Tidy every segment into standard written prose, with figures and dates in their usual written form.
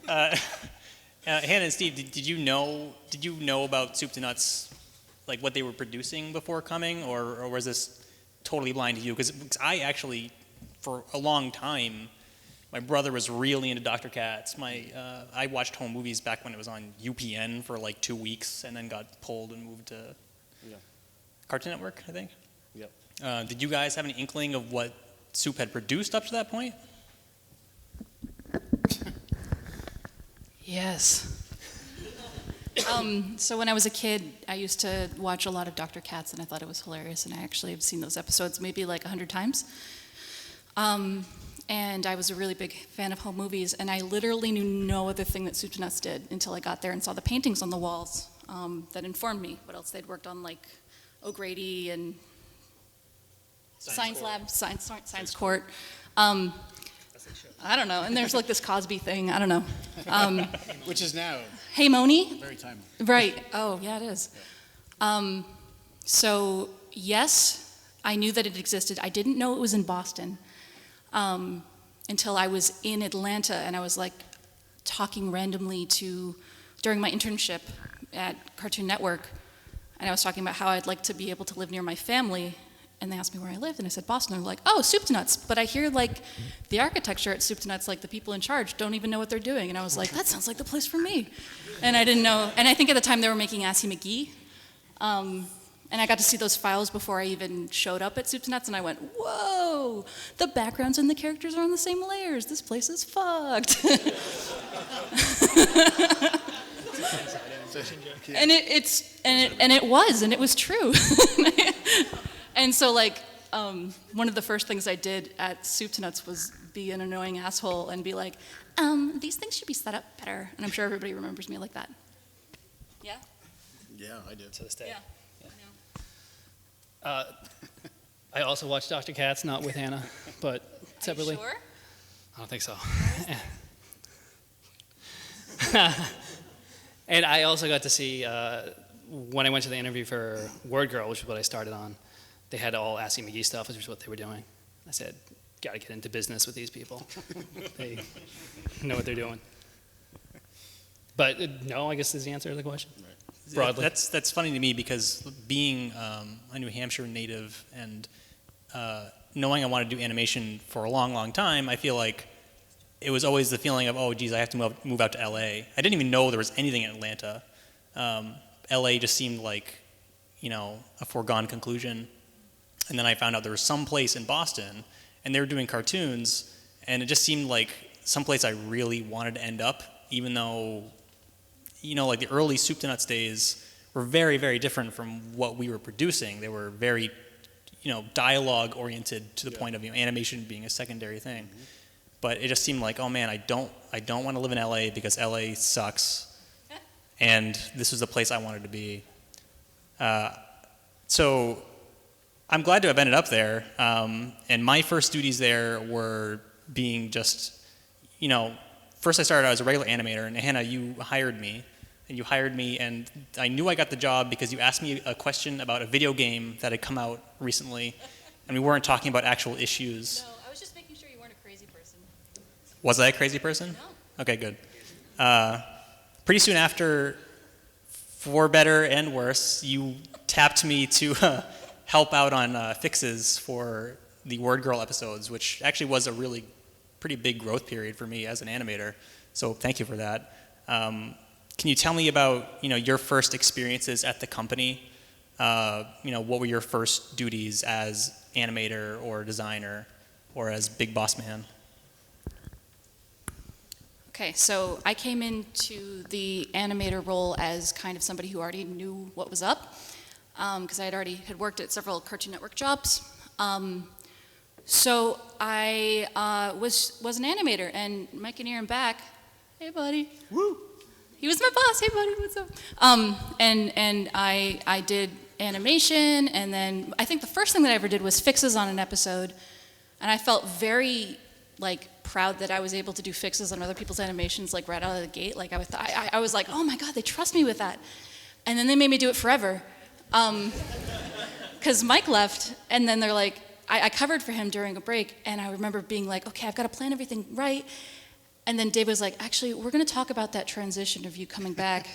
Hannah and Steve, did you know about Soup2Nuts, like what they were producing before coming, or was this totally blind to you? Because I actually, for a long time, my brother was really into Dr. Katz. I watched home movies back when it was on UPN for like 2 weeks, and then got pulled and moved to Cartoon Network, I think. Yep. Did you guys have any inkling of what Soup had produced up to that point? Yes. So when I was a kid, I used to watch a lot of Dr. Katz, and I thought it was hilarious, and I actually have seen those episodes maybe like 100 times. And I was a really big fan of home movies, and I literally knew no other thing that Soup2Nuts did until I got there and saw the paintings on the walls that informed me what else they'd worked on, like O'Grady and Science Lab, Science Court. I don't know, and there's like this Cosby thing, I don't know. Which is now Hey Moni? very timely. Right, oh yeah it is. So yes, I knew that it existed. I didn't know it was in Boston until I was in Atlanta, and I was like talking randomly during my internship at Cartoon Network, and I was talking about how I'd like to be able to live near my family. And they asked me where I lived, and I said Boston. They're like, oh, Soup2Nuts. But I hear like the architecture at Soup2Nuts, like the people in charge don't even know what they're doing. And I was like, that sounds like the place for me. And I didn't know. And I think at the time they were making Assy McGee. And I got to see those files before I even showed up at Soup2Nuts, and I went, whoa, the backgrounds and the characters are on the same layers. This place is fucked. And it was true. And so, like, one of the first things I did at Soup2Nuts was be an annoying asshole and be like, these things should be set up better. And I'm sure everybody remembers me like that. Yeah? Yeah, I do. To this day. Yeah. I also watched Dr. Katz, not with Hannah, but separately. Are you sure? I don't think so. And I also got to see, when I went to the interview for Word Girl, which is what I started on, they had all Assy McGee stuff, which is what they were doing. I said, got to get into business with these people. They know what they're doing. But no, I guess is the answer to the question. Right. Broadly. That's funny to me because being a New Hampshire native and knowing I wanted to do animation for a long, long time, I feel like it was always the feeling of, oh, geez, I have to move out to LA. I didn't even know there was anything in Atlanta. LA just seemed like, a foregone conclusion. And then I found out there was some place in Boston, and they were doing cartoons, and it just seemed like someplace I really wanted to end up, even though, like the early Soup2Nuts days were very, very different from what we were producing. They were very, dialogue oriented to the point of animation being a secondary thing. Mm-hmm. But it just seemed like, oh man, I don't want to live in LA because LA sucks, and this was the place I wanted to be. So I'm glad to have ended up there, and my first duties there were being just, first I started out as a regular animator, and Hannah, you hired me, and I knew I got the job because you asked me a question about a video game that had come out recently, and we weren't talking about actual issues. No, I was just making sure you weren't a crazy person. Was I a crazy person? No. Okay, good. Pretty soon after, for better and worse, you tapped me to help out on fixes for the Word Girl episodes, which actually was a really pretty big growth period for me as an animator. So thank you for that. Can you tell me about your first experiences at the company? What were your first duties as animator or designer or as big boss man? Okay, so I came into the animator role as kind of somebody who already knew what was up, because I had worked at several Cartoon Network jobs. So I was an animator, and Mike and Aaron back, hey buddy. Woo! He was my boss, hey buddy, what's up? And I did animation, and then I think the first thing that I ever did was fixes on an episode, and I felt very proud that I was able to do fixes on other people's animations right out of the gate. I was like, oh my god, they trust me with that. And then they made me do it forever. Because Mike left, and then they're like, I covered for him during a break, and I remember being like, okay, I've got to plan everything right. And then Dave was like, actually, we're going to talk about that transition of you coming back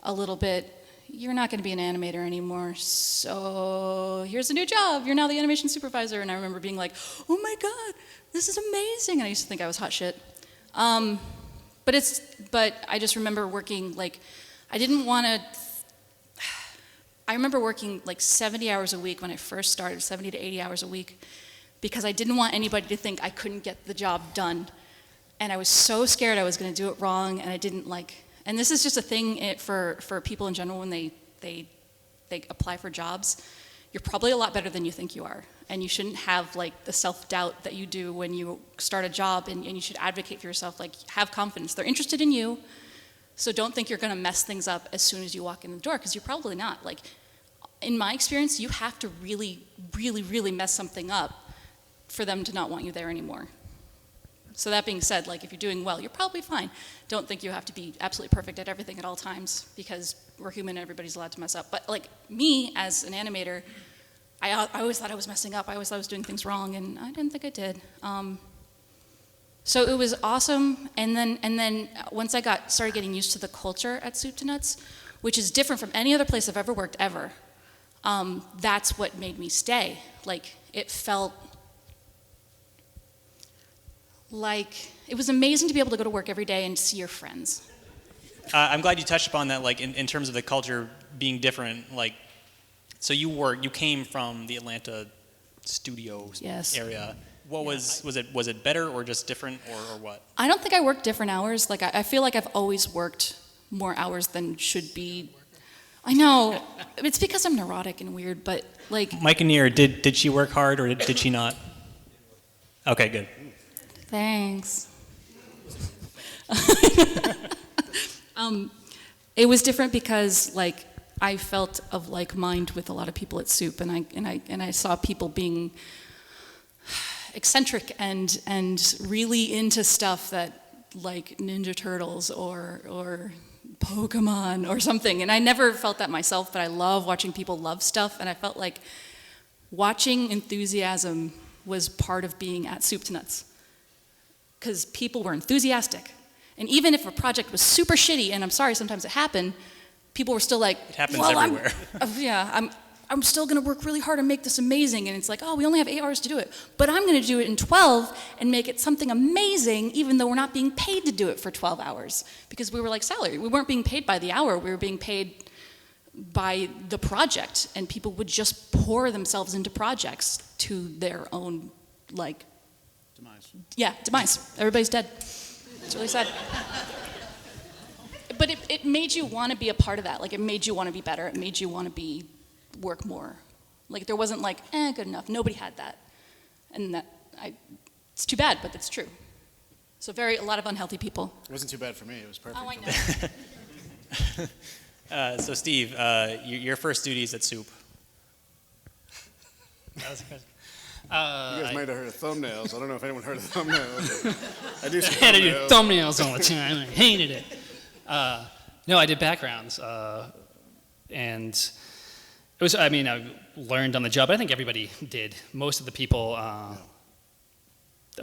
a little bit. You're not going to be an animator anymore, so here's a new job. You're now the animation supervisor. And I remember being like, oh my God, this is amazing. And I used to think I was hot shit. But I just remember working, like, I didn't want to, I remember working like 70 hours a week when I first started, 70 to 80 hours a week, because I didn't want anybody to think I couldn't get the job done. And I was so scared I was going to do it wrong, and I didn't like, and this is just a thing for people in general when they apply for jobs. You're probably a lot better than you think you are. And you shouldn't have like the self-doubt that you do when you start a job, and you should advocate for yourself, like have confidence. They're interested in you, so don't think you're gonna mess things up as soon as you walk in the door, because you're probably not. Like, in my experience, you have to really, really, really mess something up for them to not want you there anymore. So that being said, like if you're doing well, you're probably fine. Don't think you have to be absolutely perfect at everything at all times, because we're human and everybody's allowed to mess up. But like me as an animator, I always thought I was messing up. I always thought I was doing things wrong, and I didn't think I did. So it was awesome. And then once I started getting used to the culture at Soup2Nuts, which is different from any other place I've ever worked ever, that's what made me stay. Like it felt like it was amazing to be able to go to work every day and see your friends. I'm glad you touched upon that, like in terms of the culture being different. Like, so you came from the Atlanta studio area. What was it better or just different or what? I don't think I worked different hours. Like I feel like I've always worked more hours than should be. I know it's because I'm neurotic and weird, but like. Mike and Neer, did she work hard or did she not? Okay, good. Thanks. It was different because like I felt of like mind with a lot of people at Soup, and I saw people being eccentric and really into stuff that like Ninja Turtles or Pokemon or something, and I never felt that myself, but I love watching people love stuff, and I felt like watching enthusiasm was part of being at Soup2Nuts, because people were enthusiastic. And even if a project was super shitty, and I'm sorry, sometimes it happened, people were still like, it happens everywhere. I'm still gonna work really hard and make this amazing. And it's like, oh, we only have 8 hours to do it. But I'm gonna do it in 12 and make it something amazing, even though we're not being paid to do it for 12 hours. Because we were like salary. We weren't being paid by the hour, we were being paid by the project. And people would just pour themselves into projects to their own, like, demise. Everybody's dead. It's really sad. But it made you want to be a part of that. Like, it made you want to be better. It made you want to work more. Like, there wasn't like, good enough. Nobody had that. And it's too bad, but it's true. So a lot of unhealthy people. It wasn't too bad for me. It was perfect. Oh, I know. So Steve, your first duties at Soup. That was good. You guys might have heard of thumbnails. I don't know if anyone heard of thumbnails. I do some I had to do thumbnails. thumbnails all the time. I hated it. No, I did backgrounds, and it was. I mean, I learned on the job. I think everybody did. Most of the people,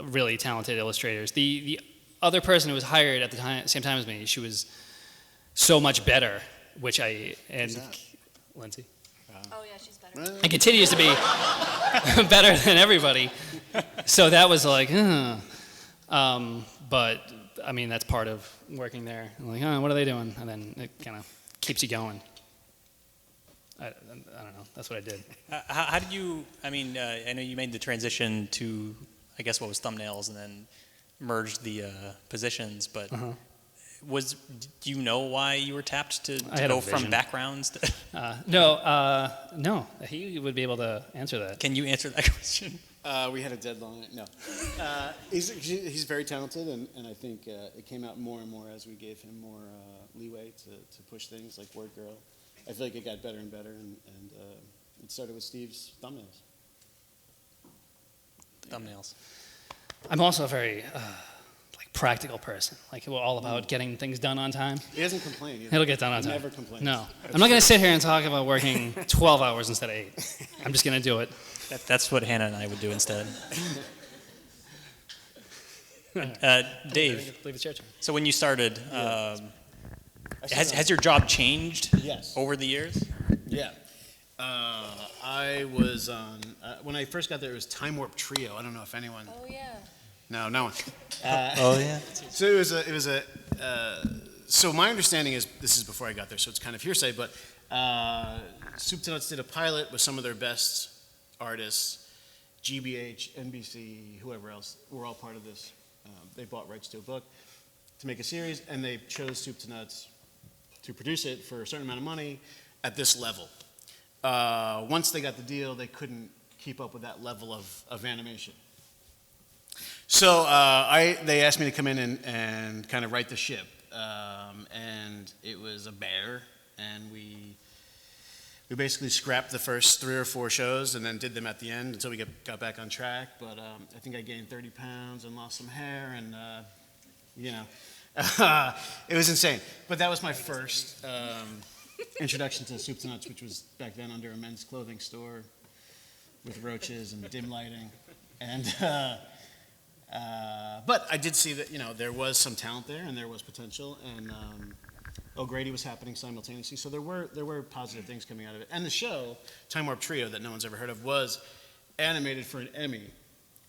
really talented illustrators. The other person who was hired at the same time as me, she was so much better. Lindsay. Oh, yeah, she's better. And continues to be better than everybody. So that was like, but I mean, that's part of working there. I'm like, what are they doing? And then it kind of keeps you going. I don't know. That's what I did. How did you, I mean, I know you made the transition to, I guess, what was thumbnails and then merged the positions, but do you know why you were tapped to go from backgrounds to... No. He would be able to answer that. Can you answer that question? We had a deadline. No. He's very talented, and I think it came out more and more as we gave him more leeway to push things like Word Girl. I feel like it got better and better, and it started with Steve's thumbnails. Thumbnails. I'm also a very practical person. Like, we're all about getting things done on time. He doesn't complain. It'll get done on time. Never complains. No. I'm not going to sit here and talk about working 12 hours instead of 8. I'm just going to do it. That's what Hannah and I would do instead. Dave, Leave it your turn. so when you started, has your job changed Yes. over the years? Yeah. I was on, when I first got there, it was Time Warp Trio. I don't know if anyone. Oh, yeah. No one. Oh, yeah. So so my understanding is, this is before I got there, so it's kind of hearsay, but Soup2Nuts did a pilot with some of their best artists, GBH, NBC, whoever else, were all part of this. They bought rights to a book to make a series, and they chose Soup2Nuts to produce it for a certain amount of money at this level. Once they got the deal, they couldn't keep up with that level of animation. So they asked me to come in and kind of right the ship. And it was a bear, and we basically scrapped the first 3 or 4 shows and then did them at the end until we got back on track. But I think I gained 30 pounds and lost some hair, and it was insane. But that was my first introduction to Soup2Nuts, which was back then under a men's clothing store with roaches and dim lighting. And but I did see that there was some talent there and there was potential, and O'Grady was happening simultaneously. So there were positive things coming out of it. And the show, Time Warp Trio, that no one's ever heard of, was animated for an Emmy,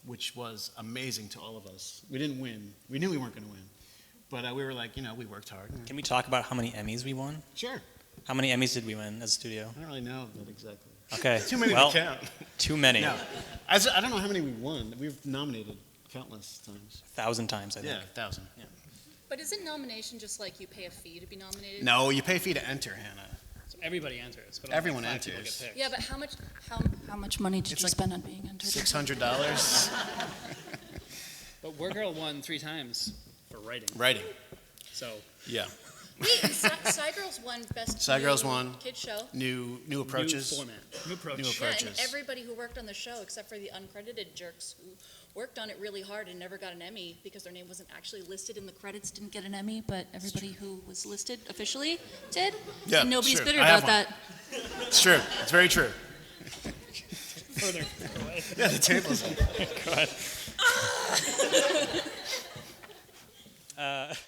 which was amazing to all of us. We didn't win. We knew we weren't going to win, but we were like, we worked hard. Can we talk about how many Emmys we won? Sure. How many Emmys did we win as a studio? I don't really know that exactly. Okay. Too many well, to count. Too many. No, I don't know how many we won. We've nominated countless times. 1,000 times, I think. Yeah, 1,000. Yeah. But isn't nomination just like you pay a fee to be nominated? No, you pay a fee to enter, Hannah. So everybody enters, but Everyone only 5 people enters. get picked. Yeah, but how much money did It's you like spend on being entered? $600. But Word Girl won 3 times for writing. Writing. So Yeah. Wait, and Sci Girls won best Girls new won. kid show. New approaches. New format. New approach. New Yeah, approaches. and everybody who worked on the show, except for the uncredited jerks who worked on it really hard and never got an Emmy because their name wasn't actually listed in the credits, didn't get an Emmy, but everybody who was listed officially did. Yeah, And nobody's sure. bitter I have about one. that. It's true. It's very true. Further away. Yeah, the table's Go ahead.